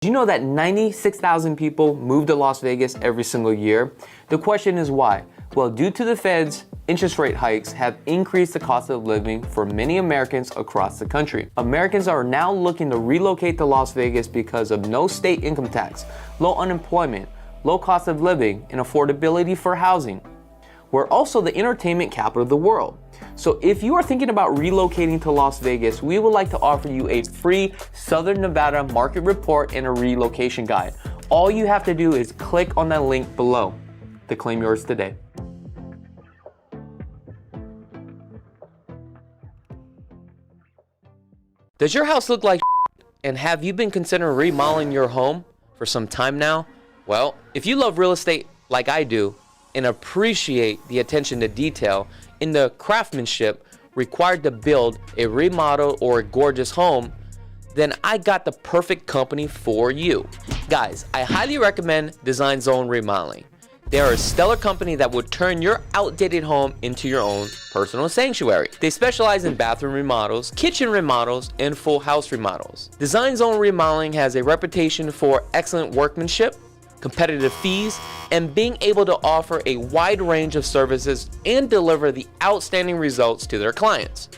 Do you know that 96,000 people move to Las Vegas every single year? The question is why? Well, due to the Fed's interest rate hikes have increased the cost of living for many Americans across the country. Americans are now looking to relocate to Las Vegas because of no state income tax, low unemployment, low cost of living, and affordability for housing. We're also the entertainment capital of the world. So if you are thinking about relocating to Las Vegas, we would like to offer you a free Southern Nevada market report and a relocation guide. All you have to do is click on that link below to claim yours today. Does your house look like and have you been considering remodeling your home for some time now? Well, if you love real estate like I do and appreciate the attention to detail in the craftsmanship required to build a remodel or a gorgeous home, then I got the perfect company for you. Guys, I highly recommend Design Zone Remodeling. They are a stellar company that will turn your outdated home into your own personal sanctuary. They specialize in bathroom remodels, kitchen remodels, and full house remodels. Design Zone Remodeling has a reputation for excellent workmanship, competitive fees, and being able to offer a wide range of services and deliver the outstanding results to their clients.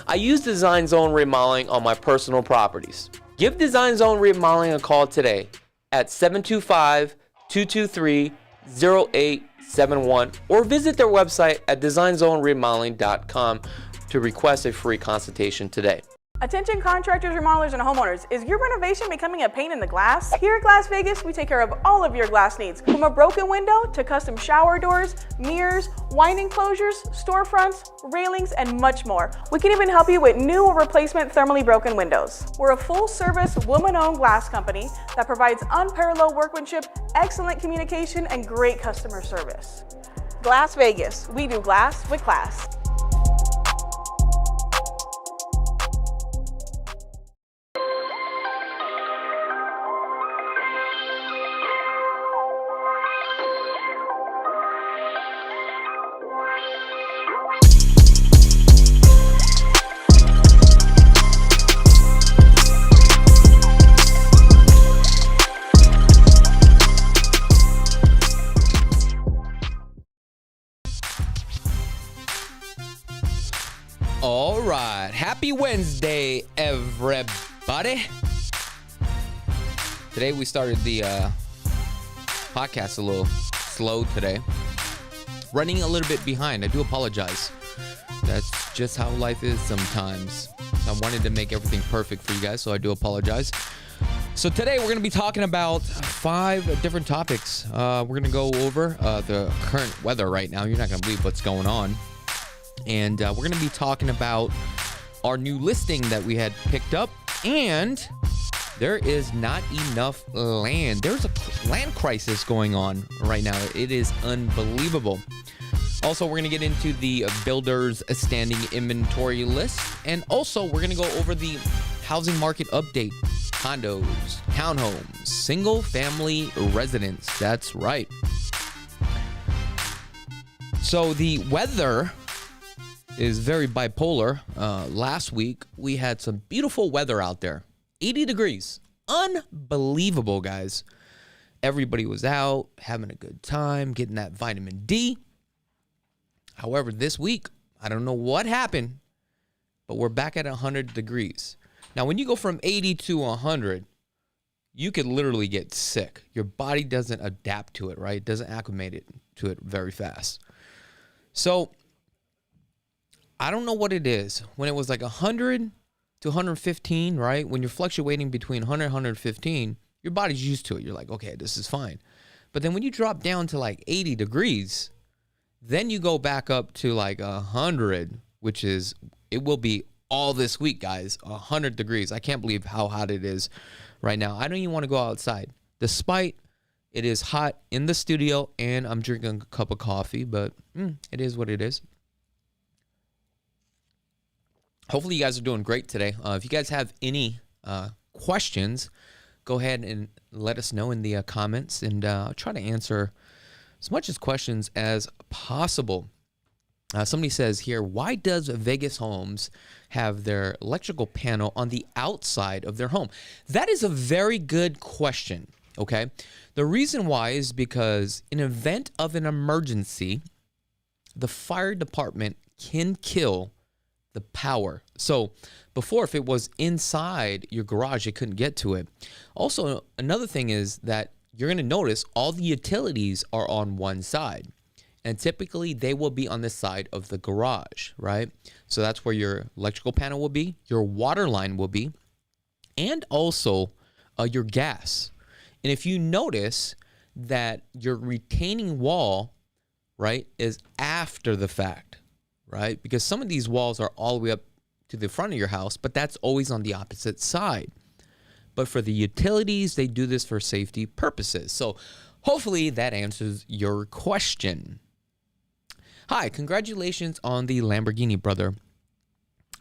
I use Design Zone Remodeling on my personal properties. Give Design Zone Remodeling a call today at 725-223-0871 or visit their website at designzoneremodeling.com to request a free consultation today. Attention contractors, remodelers, and homeowners. Is your renovation becoming a pain in the glass? Here at Glass Vegas, we take care of all of your glass needs, from a broken window to custom shower doors, mirrors, wine enclosures, storefronts, railings, and much more. We can even help you with new or replacement thermally broken windows. We're a full-service, woman-owned glass company that provides unparalleled workmanship, excellent communication, and great customer service. Glass Vegas, we do glass with class. All right, happy Wednesday, everybody. Today we started the podcast a little slow today. Running a little bit behind. I do apologize. That's just how life is sometimes. I wanted to make everything perfect for you guys, so I do apologize. So today we're going to be talking about 5 different topics. We're going to go over the current weather right now. You're not going to believe what's going on. And we're going to be talking about our new listing that we had picked up. And there is not enough land. There's a land crisis going on right now. It is unbelievable. Also, we're going to get into the builders standing inventory list. And also, we're going to go over the housing market update. Condos, townhomes, single family residence. That's right. So the weather is very bipolar. Last week, we had some beautiful weather out there. 80 degrees. Unbelievable, guys. Everybody was out, having a good time, getting that vitamin D. However, this week, I don't know what happened, but we're back at 100 degrees. Now, when you go from 80 to 100, you could literally get sick. Your body doesn't adapt to it, right? It doesn't acclimate to it very fast. So I don't know what it is. When it was like 100 to 115, right? When you're fluctuating between 100 and 115, your body's used to it. You're like, okay, this is fine. But then when you drop down to like 80 degrees, then you go back up to like 100, which is, it will be all this week, guys. 100 degrees. I can't believe how hot it is right now. I don't even want to go outside. Despite it is hot in the studio and I'm drinking a cup of coffee, but it is what it is. Hopefully you guys are doing great today. If you guys have any questions, go ahead and let us know in the comments, and I'll try to answer as much as questions as possible. Somebody says here, why does Vegas homes have their electrical panel on the outside of their home? That is a very good question, okay? The reason why is because in event of an emergency, the fire department can kill the power. So before, if it was inside your garage, it couldn't get to it. Also, another thing is that you're going to notice all the utilities are on one side. And typically, they will be on the side of the garage, right? So that's where your electrical panel will be, your water line will be, and also your gas. And if you notice that your retaining wall, right, is after the fact, right? Because some of these walls are all the way up to the front of your house, but that's always on the opposite side. But for the utilities, they do this for safety purposes. So hopefully that answers your question. Hi, congratulations on the Lamborghini, brother.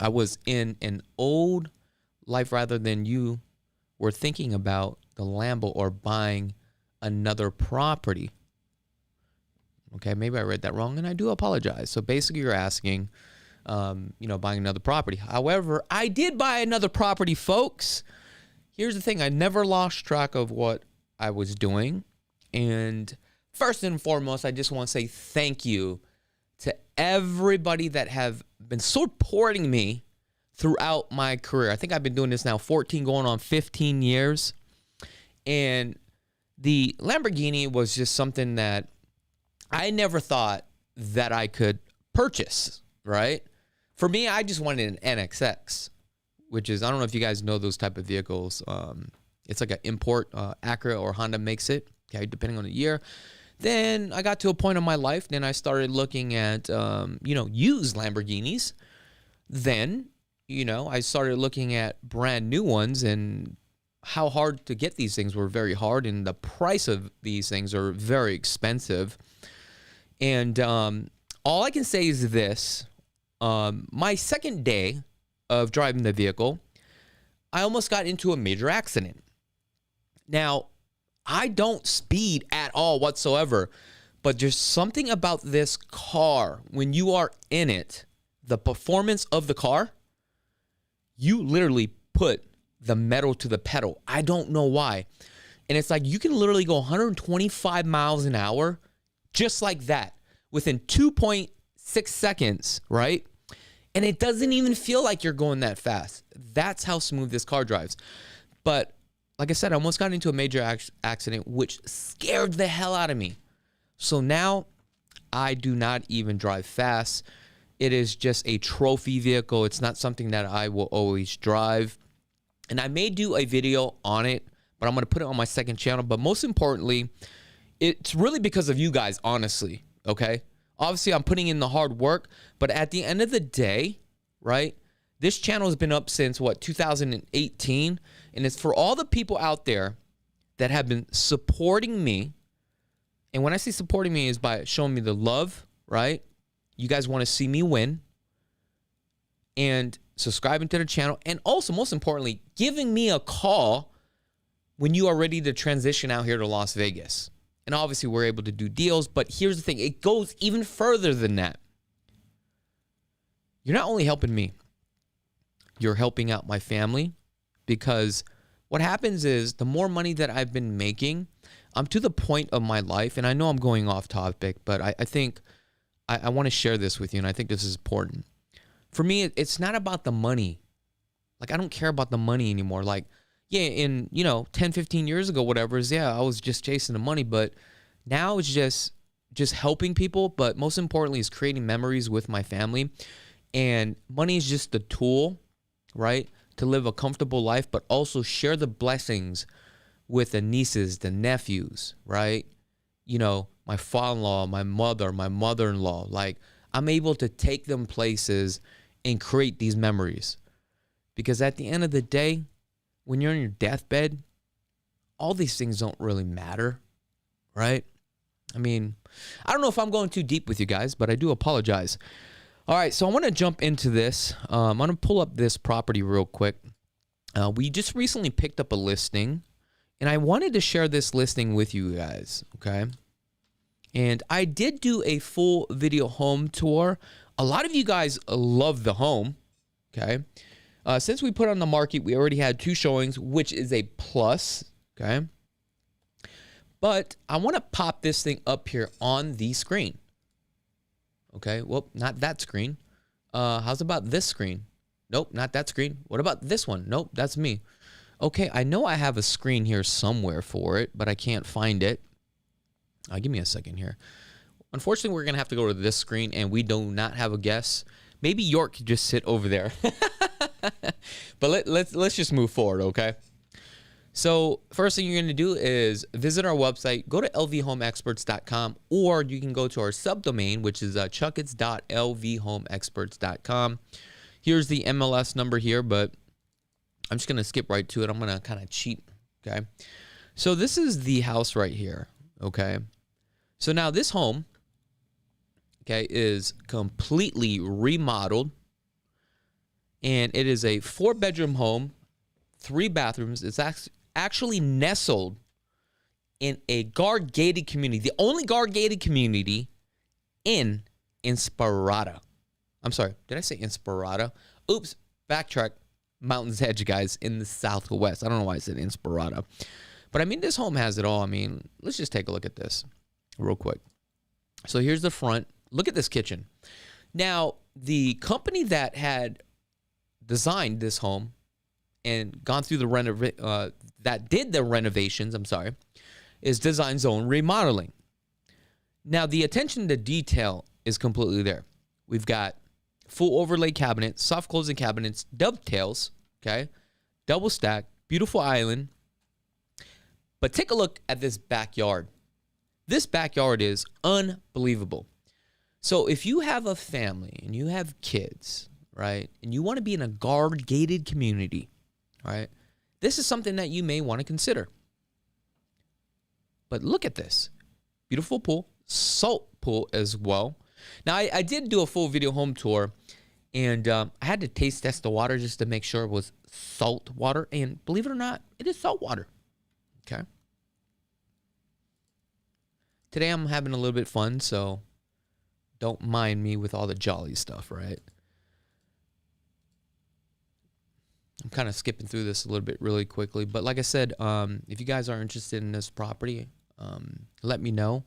I was in an old life rather than you were thinking about the Lambo or buying another property. Okay, maybe I read that wrong, and I do apologize. So basically you're asking, buying another property. However, I did buy another property, folks. Here's the thing. I never lost track of what I was doing. And first and foremost, I just want to say thank you to everybody that have been supporting me throughout my career. I think I've been doing this now 14 going on 15 years. And the Lamborghini was just something that I never thought that I could purchase, right? For me, I just wanted an NXX, which is, I don't know if you guys know those type of vehicles. It's like an import, Acura or Honda makes it, okay, depending on the year. Then I got to a point in my life, then I started looking at, used Lamborghinis. Then, I started looking at brand new ones, and how hard to get these things were very hard, and the price of these things are very expensive. And all I can say is this. My second day of driving the vehicle, I almost got into a major accident. Now, I don't speed at all whatsoever, but there's something about this car. When you are in it, the performance of the car, you literally put the metal to the pedal. I don't know why. And it's like you can literally go 125 miles an hour just like that within 2.6 seconds, right? And it doesn't even feel like you're going that fast. That's how smooth this car drives. But like I said, I almost got into a major accident, which scared the hell out of me. So now I do not even drive fast. It is just a trophy vehicle. It's not something that I will always drive. And I may do a video on it, but I'm going to put it on my second channel. But most importantly, it's really because of you guys, honestly, okay? Obviously, I'm putting in the hard work, but at the end of the day, right, this channel has been up since, 2018, and it's for all the people out there that have been supporting me. And when I say supporting me is by showing me the love, right? You guys want to see me win, and subscribing to the channel, and also, most importantly, giving me a call when you are ready to transition out here to Las Vegas. And obviously, we're able to do deals, but here's the thing. It goes even further than that. You're not only helping me, you're helping out my family, because what happens is the more money that I've been making, I'm to the point of my life, and I know I'm going off topic, but I think I want to share this with you, and I think this is important. For me, it's not about the money. Like, I don't care about the money anymore. Like, yeah, in, 10, 15 years ago, whatever, I was just chasing the money, but now it's just helping people, but most importantly is creating memories with my family. And money is just the tool, right, to live a comfortable life, but also share the blessings with the nieces, the nephews, right? My father-in-law, my mother, my mother-in-law. Like, I'm able to take them places and create these memories. Because at the end of the day, when you're on your deathbed, all these things don't really matter, right? I mean, I don't know if I'm going too deep with you guys, but I do apologize. All right, so I want to jump into this. I'm going to pull up this property real quick. We just recently picked up a listing, and I wanted to share this listing with you guys, okay? And I did do a full video home tour. A lot of you guys love the home, okay? Since we put it on the market, we already had 2 showings, which is a plus, okay? But I want to pop this thing up here on the screen. Okay, well, not that screen. How's about this screen? Nope, not that screen. What about this one? Nope, that's me. Okay, I know I have a screen here somewhere for it, but I can't find it. Give me a second here. Unfortunately, we're going to have to go to this screen, and we do not have a guess. Maybe York could just sit over there. But let's just move forward, okay? So first thing you're going to do is visit our website, go to lvhomeexperts.com, or you can go to our subdomain, which is chakits.lvhomeexperts.com. Here's the MLS number here, but I'm just going to skip right to it. I'm going to kind of cheat, okay? So this is the house right here, okay? So now this home, okay, is completely remodeled, and it is a 4-bedroom home, 3 bathrooms. It's actually nestled in a guard-gated community, the only guard-gated community in Inspirada. I'm sorry, did I say Inspirada? Oops, backtrack. Mountain's Edge, guys, in the southwest. I don't know why I said Inspirada. But, I mean, this home has it all. I mean, let's just take a look at this real quick. So here's the front. Look at this kitchen. Now, the company that had designed this home and gone through the that did the renovations, is Design Zone Remodeling. Now, the attention to detail is completely there. We've got full overlay cabinet, soft closing cabinets, dovetails, okay, double stack, beautiful island. But take a look at this backyard. This backyard is unbelievable. So if you have a family and you have kids, right, and you want to be in a guard-gated community, right, this is something that you may want to consider. But look at this. Beautiful pool, salt pool as well. Now, I did do a full video home tour, and I had to taste test the water just to make sure it was salt water. And believe it or not, it is salt water. Okay. Today I'm having a little bit fun, so don't mind me with all the jolly stuff, right? I'm kind of skipping through this a little bit really quickly. But like I said, if you guys are interested in this property, let me know.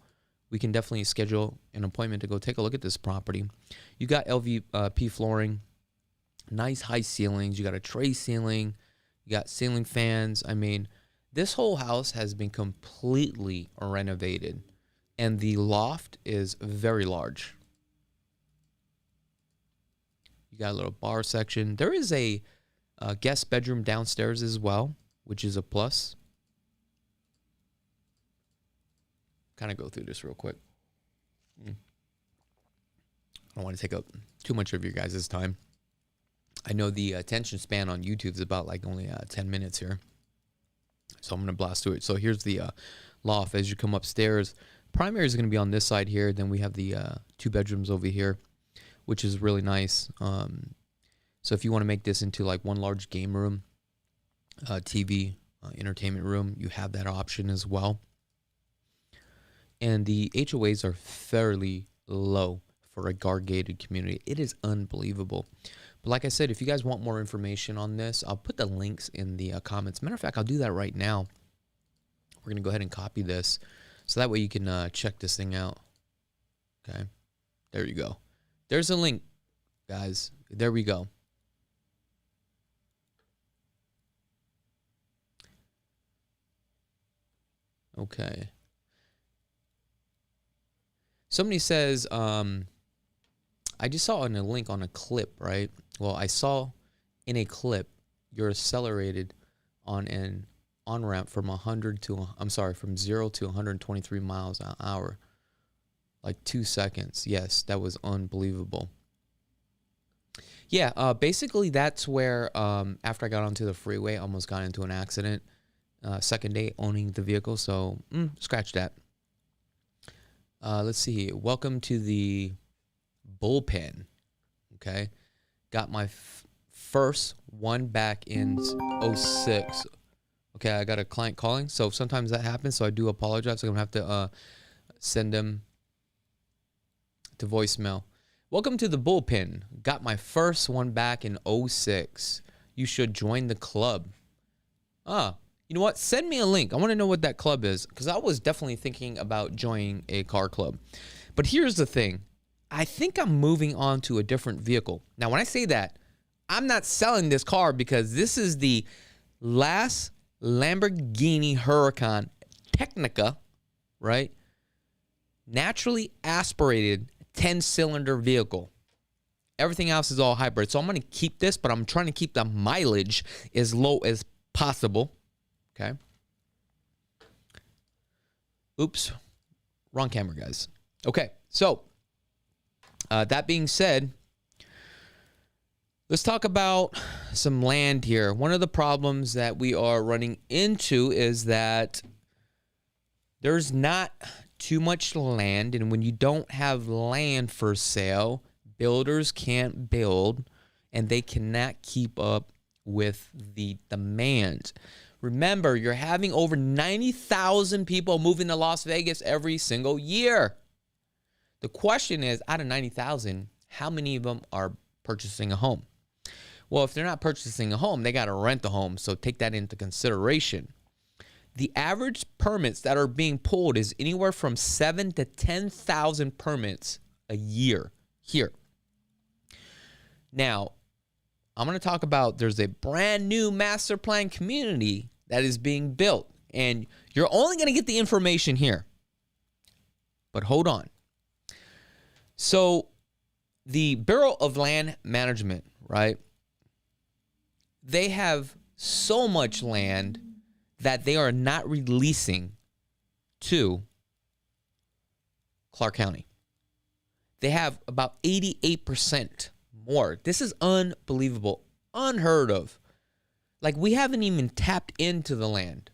We can definitely schedule an appointment to go take a look at this property. You got LVP flooring, nice high ceilings. You got a tray ceiling. You got ceiling fans. I mean, this whole house has been completely renovated, and the loft is very large. You got a little bar section. There is a guest bedroom downstairs as well, which is a plus. Kind of go through this real quick. I don't want to take up too much of your guys' time. I know the attention span on YouTube is about like only 10 minutes here. So I'm going to blast through it. So here's the loft. As you come upstairs, primary is going to be on this side here. Then we have the 2 bedrooms over here, which is really nice. So if you want to make this into like one large game room, TV, entertainment room, you have that option as well. And the HOAs are fairly low for a guard-gated community. It is unbelievable. But like I said, if you guys want more information on this, I'll put the links in the comments. Matter of fact, I'll do that right now. We're going to go ahead and copy this. So that way you can check this thing out. Okay. There you go. There's a link, guys. There we go. Okay. Somebody says, I just saw in a link on a clip, right? Well, I saw in a clip you're accelerated on an on-ramp from from 0 to 123 miles an hour. Like 2 seconds. Yes, that was unbelievable. Yeah, basically that's where, after I got onto the freeway, I almost got into an accident. Second day owning the vehicle, so scratch that. Let's see. Welcome to the bullpen. Okay. Got my first one back in 06. Okay, I got a client calling, so sometimes that happens, so I do apologize. I'm going to have to send them to voicemail. Welcome to the bullpen. Got my first one back in '06. You should join the club. You know what? Send me a link. I want to know what that club is because I was definitely thinking about joining a car club. But here's the thing. I think I'm moving on to a different vehicle. Now, when I say that, I'm not selling this car because this is the last Lamborghini Huracan Technica, right? Naturally aspirated 10-cylinder vehicle. Everything else is all hybrid. So I'm going to keep this, but I'm trying to keep the mileage as low as possible. Okay. Oops. Wrong camera, guys. Okay. So that being said, let's talk about some land here. One of the problems that we are running into is that there's not too much land, and when you don't have land for sale, builders can't build, and they cannot keep up with the demand. Remember, you're having over 90,000 people moving to Las Vegas every single year. The question is, out of 90,000, how many of them are purchasing a home? Well, if they're not purchasing a home, they got to rent a home, so take that into consideration. The average permits that are being pulled is anywhere from 7,000 to 10,000 permits a year here. Now, I'm going to talk about there's a brand new master plan community that is being built, and you're only going to get the information here. But hold on. So the Bureau of Land Management, right? They have so much land that they are not releasing to Clark County. They have about 88% more. This is unbelievable, unheard of. Like, we haven't even tapped into the land,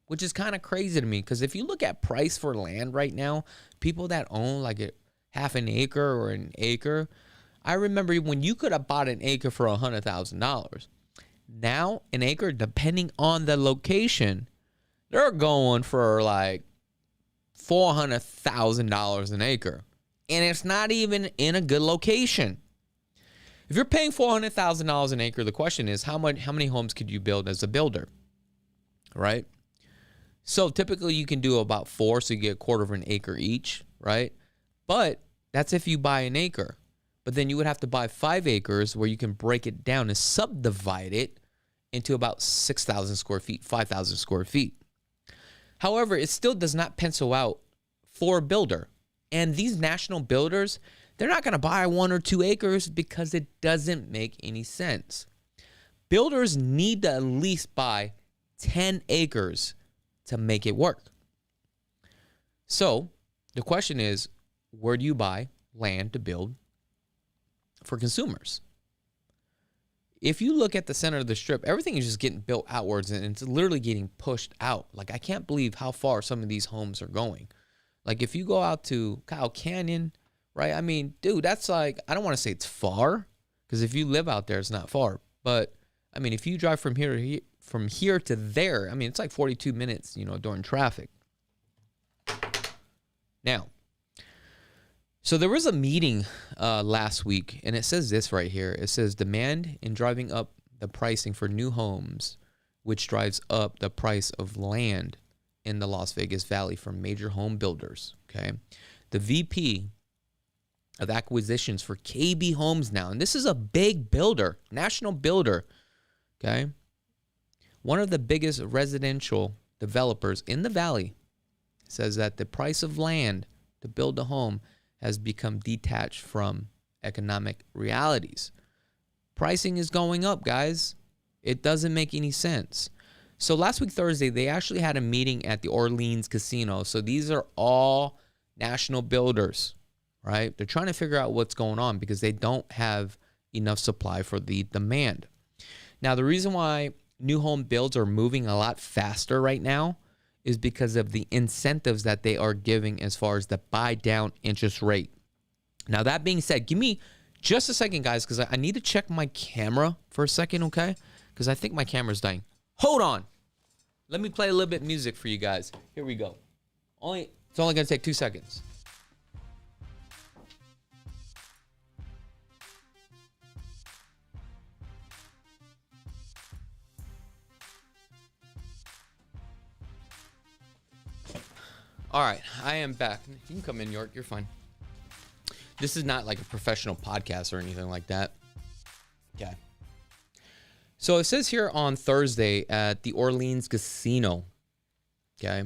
which is kind of crazy to me, because if you look at price for land right now, people that own like a half an acre or an acre, I remember when you could have bought an acre for $100,000. Now, an acre, depending on the location, they're going for like $400,000 an acre. And it's not even in a good location. If you're paying $400,000 an acre, the question is, how many homes could you build as a builder? Right? So typically you can do about 4, so you get a quarter of an acre each, right? But that's if you buy an acre. But then you would have to buy 5 acres where you can break it down and subdivide it into about 6,000 square feet, 5,000 square feet. However, it still does not pencil out for a builder. And these national builders, they're not going to buy 1 or 2 acres because it doesn't make any sense. Builders need to at least buy 10 acres to make it work. So the question is, where do you buy land to build for consumers? If you look at the center of the strip, everything is just getting built outwards, and it's literally getting pushed out. Like, I can't believe how far some of these homes are going. Like, if you go out to Kyle Canyon, right? I mean, dude, that's like, I don't want to say it's far, because if you live out there, it's not far. But I mean, if you drive from here to there, I mean, it's like 42 minutes, during traffic. Now, so there was a meeting last week, and it says this right here. It says demand in driving up the pricing for new homes, which drives up the price of land in the Las Vegas Valley for major home builders. Okay, the VP of acquisitions for KB Homes now, and this is a big builder, national builder. Okay, one of the biggest residential developers in the Valley says that the price of land to build a home has become detached from economic realities. Pricing is going up, guys. It doesn't make any sense. So last week, Thursday, they actually had a meeting at the Orleans Casino. So these are all national builders, right? They're trying to figure out what's going on because they don't have enough supply for the demand. Now, the reason why new home builds are moving a lot faster right now is because of the incentives that they are giving as far as the buy down interest rate. Now, that being said, give me just a second, guys, because I need to check my camera for a second, okay? Because I think my camera's dying. Hold on. Let me play a little bit of music for you guys. Here we go. It's only going to take 2 seconds. All right, I am back. You can come in, York. You're fine. This is not like a professional podcast or anything like that. Okay. So it says here on Thursday at the Orleans Casino. Okay.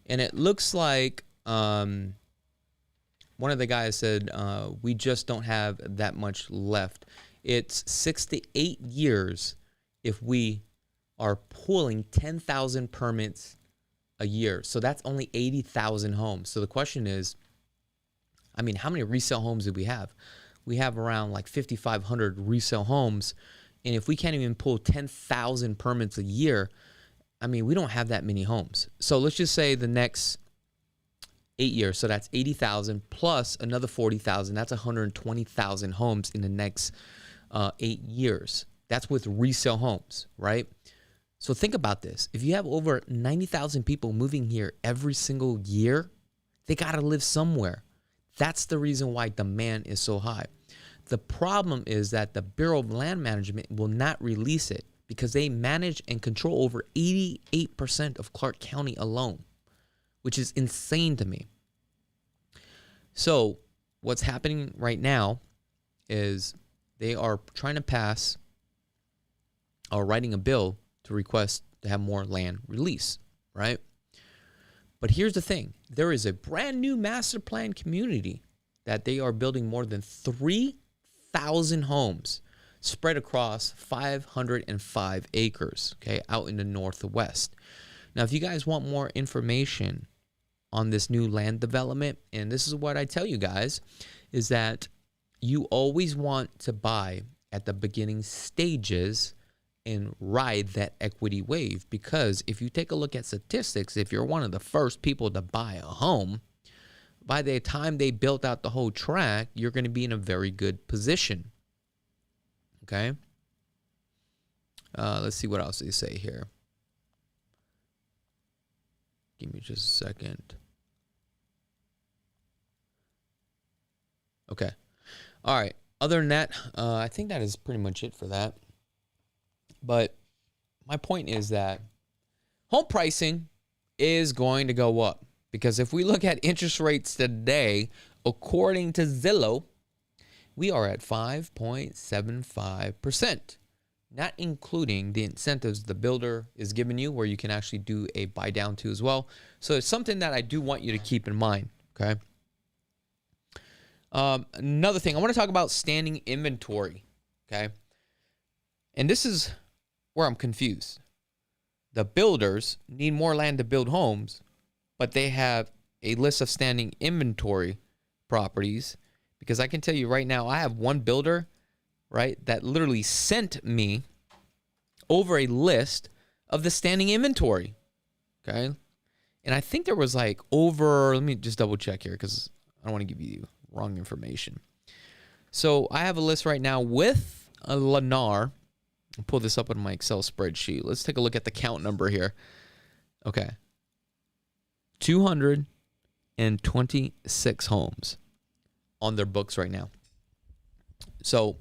And it looks like one of the guys said, we just don't have that much left. It's 6 to 8 years if we are pulling 10,000 permits a year. So that's only 80,000 homes. So the question is, I mean, how many resale homes do we have? We have around like 5,500 resale homes. And if we can't even pull 10,000 permits a year, I mean, we don't have that many homes. So let's just say the next 8 years. So that's 80,000 plus another 40,000. That's 120,000 homes in the next 8 years. That's with resale homes, right? So think about this. If you have over 90,000 people moving here every single year, they got to live somewhere. That's the reason why demand is so high. The problem is that the Bureau of Land Management will not release it because they manage and control over 88% of Clark County alone, which is insane to me. So what's happening right now is they are trying to pass or writing a bill to request to have more land release, right? But here's the thing. There is a brand new master plan community that they are building more than 3,000 homes spread across 505 acres, okay, out in the Northwest. Now, if you guys want more information on this new land development, and this is what I tell you guys, is that you always want to buy at the beginning stages and ride that equity wave, because if you take a look at statistics, if you're one of the first people to buy a home, by the time they built out the whole tract, you're going to be in a very good position. Okay? Let's see what else they say here. Give me just a second. Okay. All right. Other than that, I think that is pretty much it for that. But my point is that home pricing is going to go up, because if we look at interest rates today, according to Zillow, we are at 5.75%, not including the incentives the builder is giving you, where you can actually do a buy down to as well. So it's something that I do want you to keep in mind, okay? Another thing, I want to talk about standing inventory, okay? And this is where I'm confused. The builders need more land to build homes, but they have a list of standing inventory properties, because I can tell you right now, I have one builder, right, that literally sent me over a list of the standing inventory, okay? And I think there was like over, let me just double check here because I don't want to give you wrong information. So I have a list right now with a Lennar. I'll pull this up on my Excel spreadsheet. Let's take a look at the count number here. Okay. 226 homes on their books right now. So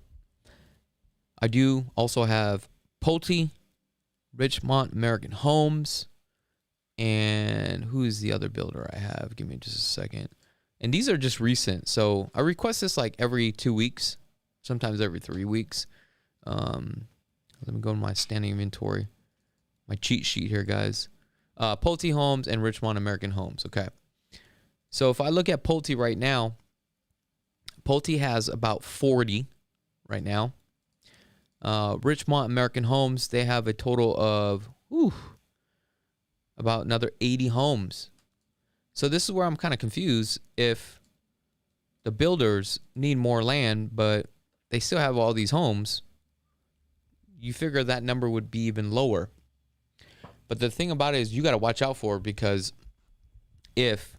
I do also have Pulte, Richmont American Homes, and who is the other builder I have? Give me just a second. And these are just recent. So I request this like every 2 weeks, sometimes every 3 weeks. Let me go to my standing inventory, my cheat sheet here, guys. Pulte Homes and Richmont American Homes. Okay. So if I look at Pulte right now, Pulte has about 40 right now. Richmont American Homes, they have a total of about another 80 homes. So this is where I'm kind of confused. If the builders need more land, but they still have all these homes, you figure that number would be even lower. But the thing about it is you got to watch out for it, because if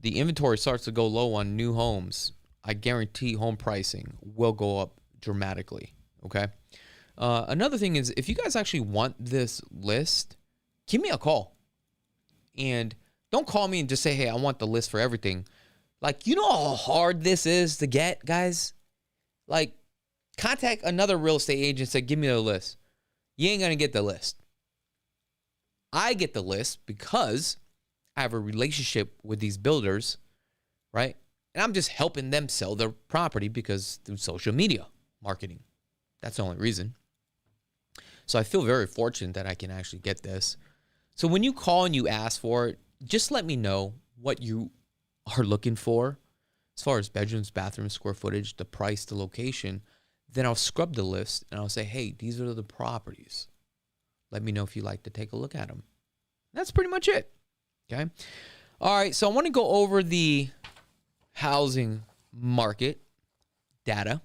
the inventory starts to go low on new homes, I guarantee home pricing will go up dramatically, okay? Another thing is, if you guys actually want this list, give me a call. And don't call me and just say, hey, I want the list for everything. Like, you know how hard this is to get, guys? Like, contact another real estate agent and say, give me the list. You ain't going to get the list. I get the list because I have a relationship with these builders, right? And I'm just helping them sell their property because through social media marketing. That's the only reason. So I feel very fortunate that I can actually get this. So when you call and you ask for it, just let me know what you are looking for as far as bedrooms, bathrooms, square footage, the price, the location. Then I'll scrub the list and I'll say, hey, these are the properties. Let me know if you'd like to take a look at them. That's pretty much it. Okay. All right. So I want to go over the housing market data.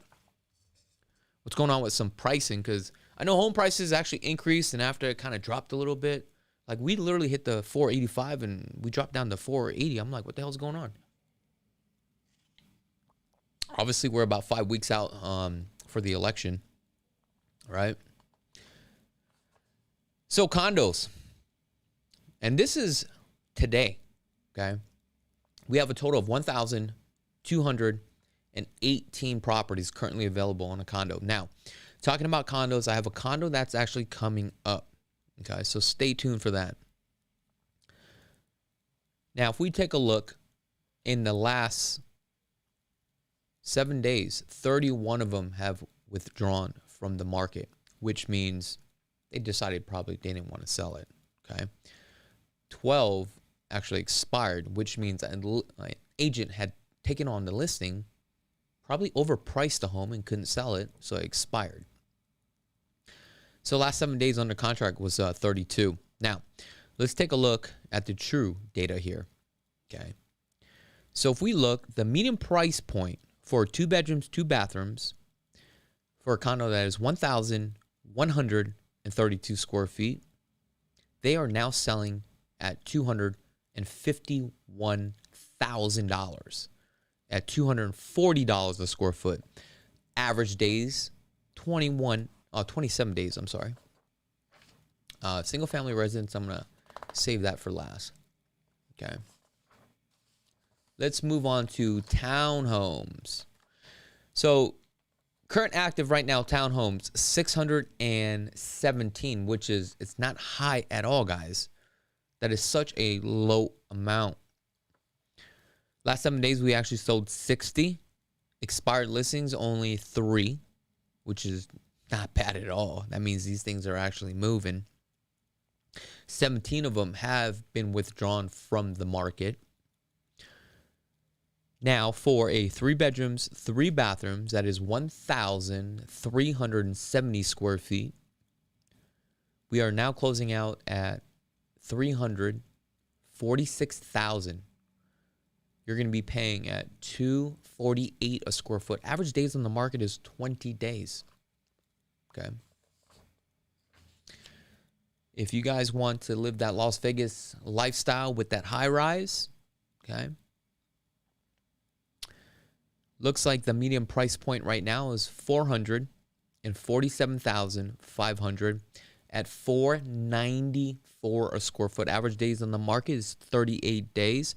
What's going on with some pricing? Because I know home prices actually increased, and after it kind of dropped a little bit, like we literally hit the 485 and we dropped down to 480. I'm like, what the hell's going on? Obviously, we're about 5 weeks out for the election, right? So condos, and this is today, okay? We have a total of 1,218 properties currently available on a condo. Now, talking about condos, I have a condo that's actually coming up, okay? So stay tuned for that. Now, if we take a look in the last 7 days, 31 of them have withdrawn from the market, which means they decided probably they didn't want to sell it, okay? 12 actually expired, which means an agent had taken on the listing, probably overpriced the home and couldn't sell it, so it expired. So last 7 days under contract was 32. Now, let's take a look at the true data here, okay? So if we look, the median price point for 2 bedrooms, 2 bathrooms for a condo that is 1,132 square feet, they are now selling at $251,000 at $240 a square foot. Average days, 27 days, I'm sorry. Single family residence, I'm going to save that for last. Okay. Let's move on to townhomes. So current active right now, townhomes, 617, which is, it's not high at all, guys. That is such a low amount. Last 7 days, we actually sold 60. Expired listings, only 3, which is not bad at all. That means these things are actually moving. 17 of them have been withdrawn from the market. Now, for a 3 bedrooms, 3 bathrooms, that is 1,370 square feet. We are now closing out at $346,000. You're going to be paying at $248 a square foot. Average days on the market is 20 days. Okay. If you guys want to live that Las Vegas lifestyle with that high rise, okay, looks like the median price point right now is $447,500 at $494 a square foot. Average days on the market is 38 days.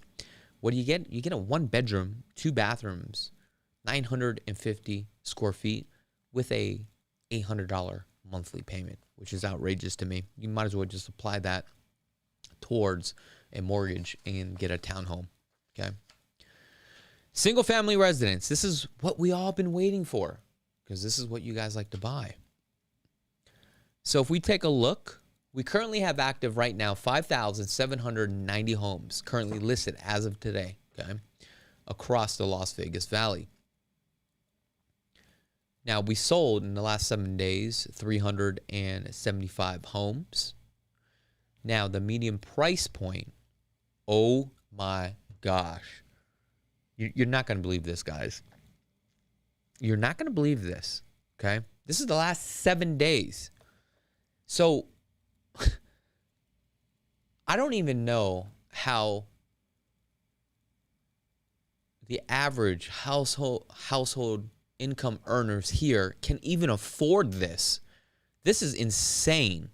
What do you get? You get a 1 bedroom, 2 bathrooms, 950 square feet with a $800 monthly payment, which is outrageous to me. You might as well just apply that towards a mortgage and get a townhome, okay? Single family residence. This is what we all been waiting for because this is what you guys like to buy. So if we take a look, we currently have active right now 5,790 homes currently listed as of today, okay, across the Las Vegas Valley. Now, we sold in the last 7 days 375 homes. Now, the median price point, oh my gosh. You're not going to believe this, guys. You're not going to believe this, okay? This is the last 7 days. So, I don't even know how the average household income earners here can even afford this. This is insane.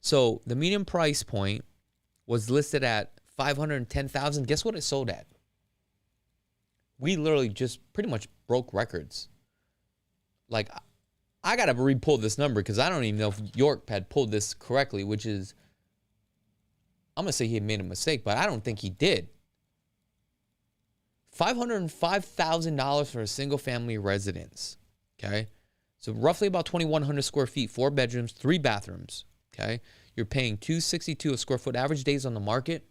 So the median price point was listed at $510,000. Guess what it sold at? We literally just pretty much broke records. Like, I got to re-pull this number because I don't even know if York had pulled this correctly, which is I'm going to say he made a mistake, but I don't think he did. $505,000 for a single family residence. Okay. So roughly about 2,100 square feet, 4 bedrooms, 3 bathrooms. Okay. You're paying $262 a square foot. Average days on the market,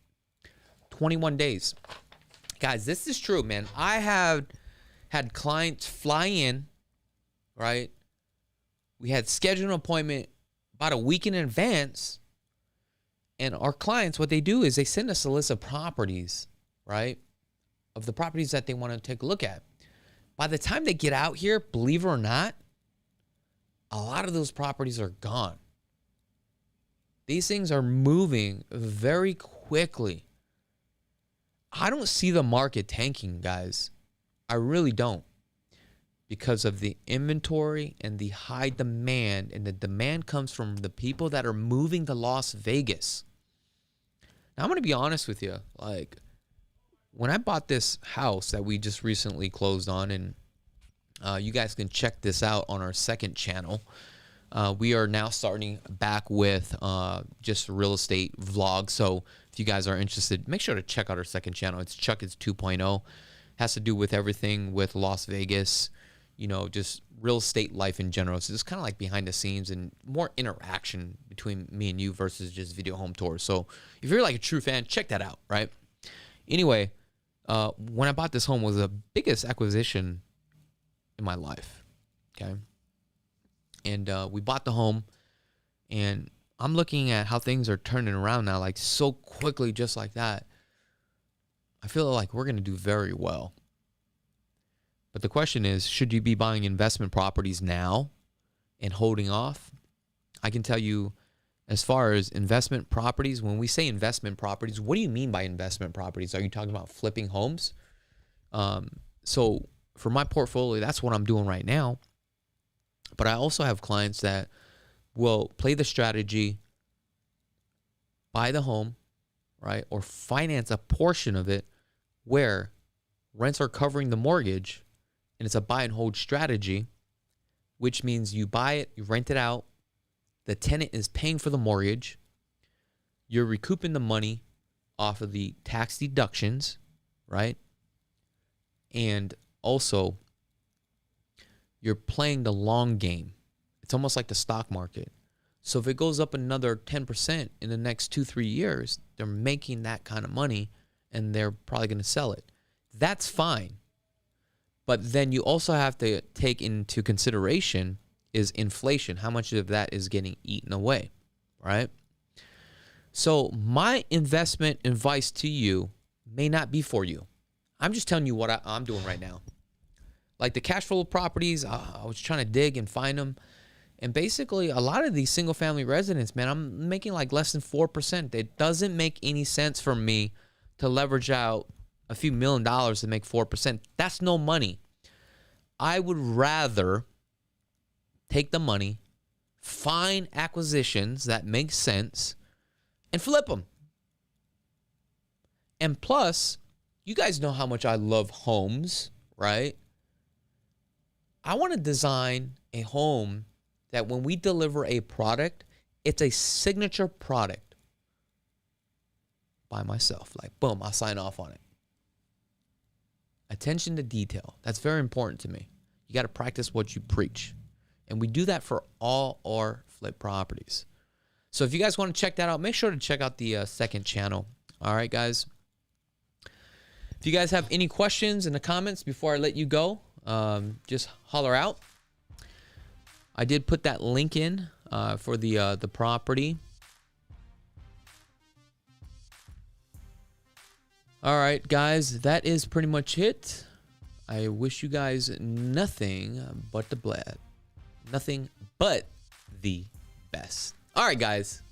21 days. Guys, this is true, man. I have had clients fly in, right? We had scheduled an appointment about a week in advance. And our clients, what they do is they send us a list of properties, right? Of the properties that they want to take a look at. By the time they get out here, believe it or not, a lot of those properties are gone. These things are moving very quickly. I don't see the market tanking, guys. I really don't. Because of the inventory and the high demand. And the demand comes from the people that are moving to Las Vegas. Now, I'm going to be honest with you. Like, when I bought this house that we just recently closed on, and you guys can check this out on our second channel. We are now starting back with just real estate vlogs. So if you guys are interested, make sure to check out our second channel. It's Chakits 2.0. Has to do with everything with Las Vegas, you know, just real estate life in general. So it's kind of like behind the scenes and more interaction between me and you versus just video home tours. So if you're like a true fan, check that out, right? Anyway, when I bought this home, was the biggest acquisition in my life, okay? And we bought the home, and I'm looking at how things are turning around now, like so quickly, just like that. I feel like we're going to do very well. But the question is, should you be buying investment properties now and holding off? I can tell you, as far as investment properties, when we say investment properties, what do you mean by investment properties? Are you talking about flipping homes? So for my portfolio, that's what I'm doing right now. But I also have clients that will play the strategy, buy the home, right? Or finance a portion of it where rents are covering the mortgage, and it's a buy and hold strategy, which means you buy it, you rent it out, the tenant is paying for the mortgage, you're recouping the money off of the tax deductions, right? And also, you're playing the long game. It's almost like the stock market. So if it goes up another 10% in the next 2-3 years, they're making that kind of money, and they're probably going to sell it. That's fine. But then you also have to take into consideration is inflation. How much of that is getting eaten away, right? So my investment advice to you may not be for you. I'm just telling you what I'm doing right now. Like the cash flow properties, I was trying to dig and find them. And basically, a lot of these single-family residents, man, I'm making like less than 4%. It doesn't make any sense for me to leverage out a few $1 million to make 4%. That's no money. I would rather take the money, find acquisitions that make sense, and flip them. And plus, you guys know how much I love homes, right? I want to design a home that when we deliver a product, it's a signature product by myself. Like, boom, I'll sign off on it. Attention to detail. That's very important to me. You got to practice what you preach. And we do that for all our flip properties. So if you guys want to check that out, make sure to check out the second channel. All right, guys. If you guys have any questions in the comments before I let you go, just holler out. I did put that link in for the property. All right, guys, that is pretty much it. I wish you guys nothing but the best. All right, guys.